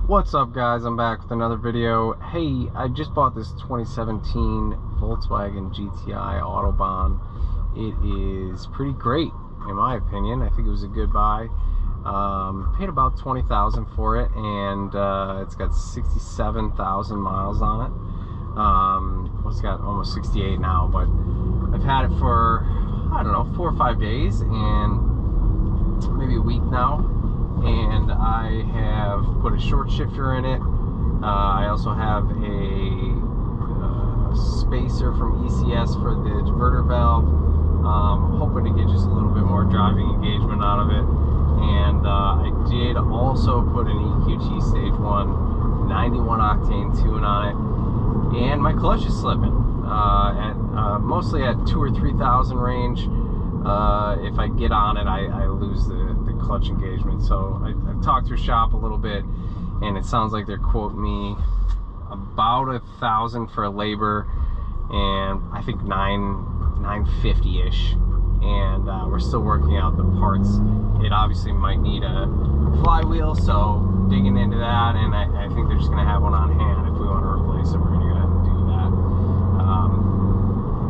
What's up, guys? I'm back with another video. Hey, I just bought this 2017 Volkswagen GTI Autobahn. It is pretty great in my opinion. I think it was a good buy. Paid about $20,000 for it, and it's got 67,000 miles on it. Well, it's got almost 68 now, but I've had it for, I don't know, 4 or 5 days and maybe a week now. And I have put a short shifter in it. I also have a spacer from ECS for the diverter valve. Hoping to get just a little bit more driving engagement out of it. And I did also put an EQT Stage 1 91 octane tune on it. And my clutch is slipping. Mostly at 2,000 or 3,000 range. If I get on it, I lose the clutch engagement. So I've talked to shop a little bit, and it sounds like they're quoting me about 1,000 for labor, and I think $950-ish. And we're still working out the parts. It obviously might need a flywheel, so digging into that, and I think they're just gonna have one on hand. If we want to replace it, we're gonna go ahead and do that.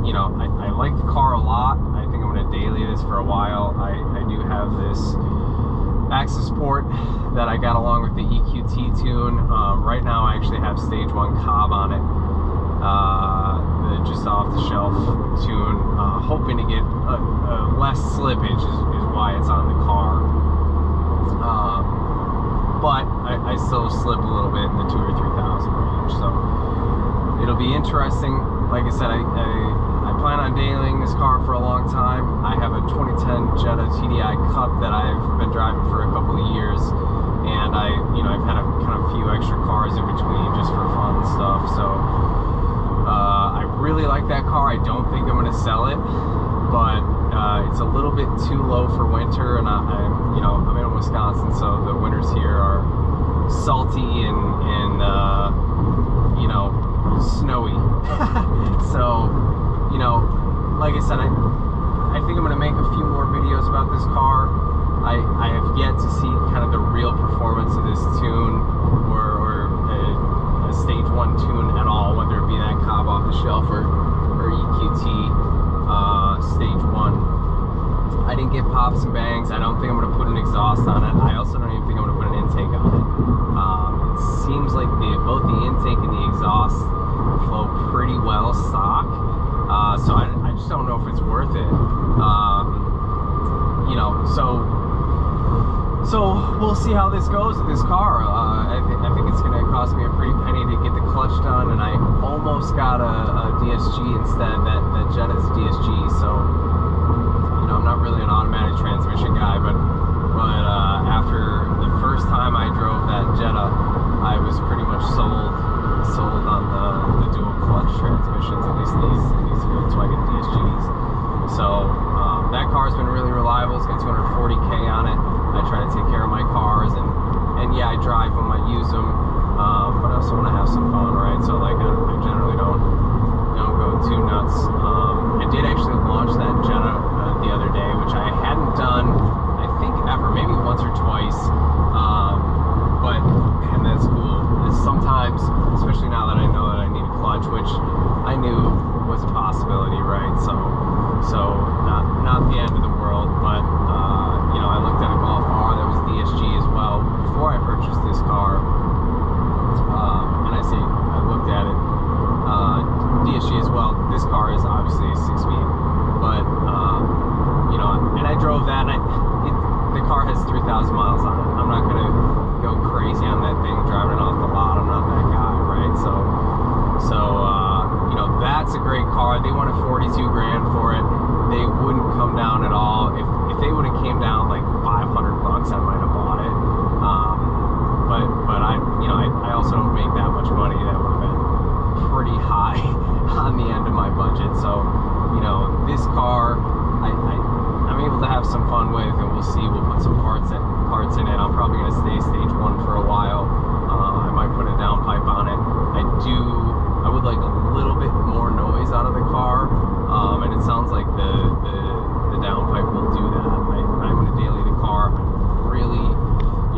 You know, I like the car a lot. I think I'm gonna daily this for a while. I do have this access port that I got along with the EQT tune. Right now I actually have Stage 1 Cobb on it, the just off the shelf tune, hoping to get less slippage is why it's on the car. But I still slip a little bit in the 2,000 or 3,000 range, so it'll be interesting. Like I said, I plan on dailying this car for a long time. I have a 2010 Jetta TDI Cup that I've been driving for a couple of years, and I've had a kind of few extra cars in between just for fun and stuff. So I really like that car. I don't think I'm going to sell it, but it's a little bit too low for winter, and I'm in Wisconsin, so the winters here are salty and snowy. So, like I said, I think I'm going to make a few more videos about this car. I have yet to see kind of the real performance of this tune, or a Stage 1 tune at all, whether it be that Cobb off the shelf or EQT Stage 1. I didn't get pops and bangs. I don't think I'm going to put an exhaust on it. I also don't even think I'm going to put an intake on it. It seems like both the intake and the exhaust flow pretty well stock. So I just don't know if it's worth it. So we'll see how this goes with this car. I think it's going to cost me a pretty penny to get the clutch done, and I almost got a DSG instead. That Jetta's DSG. So I'm not really an automatic transmission guy, but after the first time I drove that Jetta, I was pretty much sold on the dual clutch transmissions, at least these Volkswagen DSGs. So that car's been really reliable. It's got 240K on it. I try to take care of my cars, and yeah, I drive them, I use them, but I also want to have some fun, right? So like I generally don't go too nuts. I did actually launch that Jetta the other day, which I hadn't done, I think, ever, maybe once or twice. And that's cool. Sometimes, especially now that I know that I need a clutch, which I knew was a possibility, right? So not the end of the world, but I looked at a Golf R that was DSG as well before I purchased this car, and I looked at it, DSG as well. This car is obviously a 6-speed, but and I drove that, and the car has 3,000 miles on it. I'm not gonna go crazy on that thing driving off the lot. I'm not that guy, right? So that's a great car. They wanted 42 grand for it. They wouldn't come down at all. If they would have came down like $500, I might have bought it. But I also don't make that much money. That would have been pretty high on the end of my budget. So this car I'm able to have some fun with, and we'll see. We'll put some parts in it. I'm probably going to stay Stage 1 for a while. I might put a downpipe on it. I would like a little bit more noise out of the car, and it sounds like the downpipe will do that. I'm going to daily the car. Really,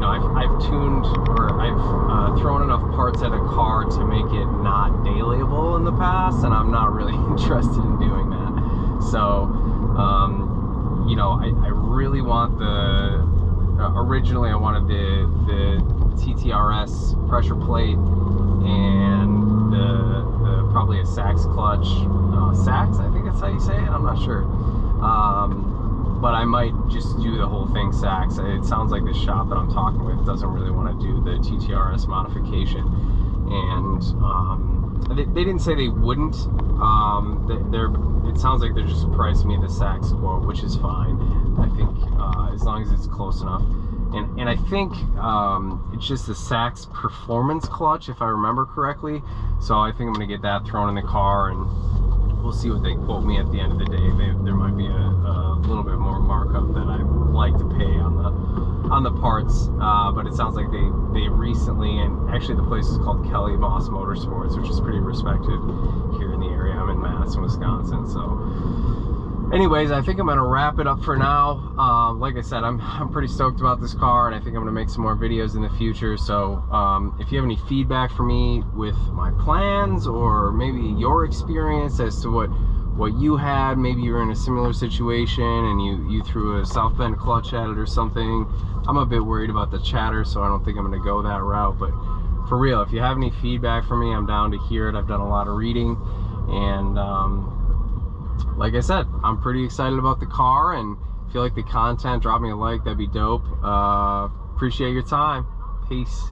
I've tuned, or I've enough parts at a car to make it not dailyable in the past, and I'm not really interested in doing that. So, you know, I really want the, originally I wanted the TTRS pressure plate and the probably a Sachs clutch. Sachs, I think that's how you say it, I'm not sure. But I might just do the whole thing Sachs. It sounds like the shop that I'm talking with doesn't really want to do the TTRS modification, and they didn't say they wouldn't. It sounds like they're just pricing me the Sachs quote, which is fine. I think as long as it's close enough. And I think it's just the Sachs performance clutch, if I remember correctly. So I think I'm gonna get that thrown in the car, and we'll see what they quote me at the end of the day. There might be a little bit more markup that I'd like to pay on the parts, but it sounds like they recently, and actually the place is called Kelly Moss Motorsports, which is pretty respected here in the area. I'm in Madison, Wisconsin. So anyways, I think I'm gonna wrap it up for now. Like I said, I'm pretty stoked about this car, and I think I'm gonna make some more videos in the future. So if you have any feedback for me with my plans, or maybe your experience as to what you had, maybe you were in a similar situation and you threw a South Bend clutch at it or something. I'm a bit worried about the chatter, so I don't think I'm gonna go that route. But for real, if you have any feedback for me, I'm down to hear it. I've done a lot of reading, and like I said, I'm pretty excited about the car, and if you like the content, drop me a like, that'd be dope. Appreciate your time. Peace.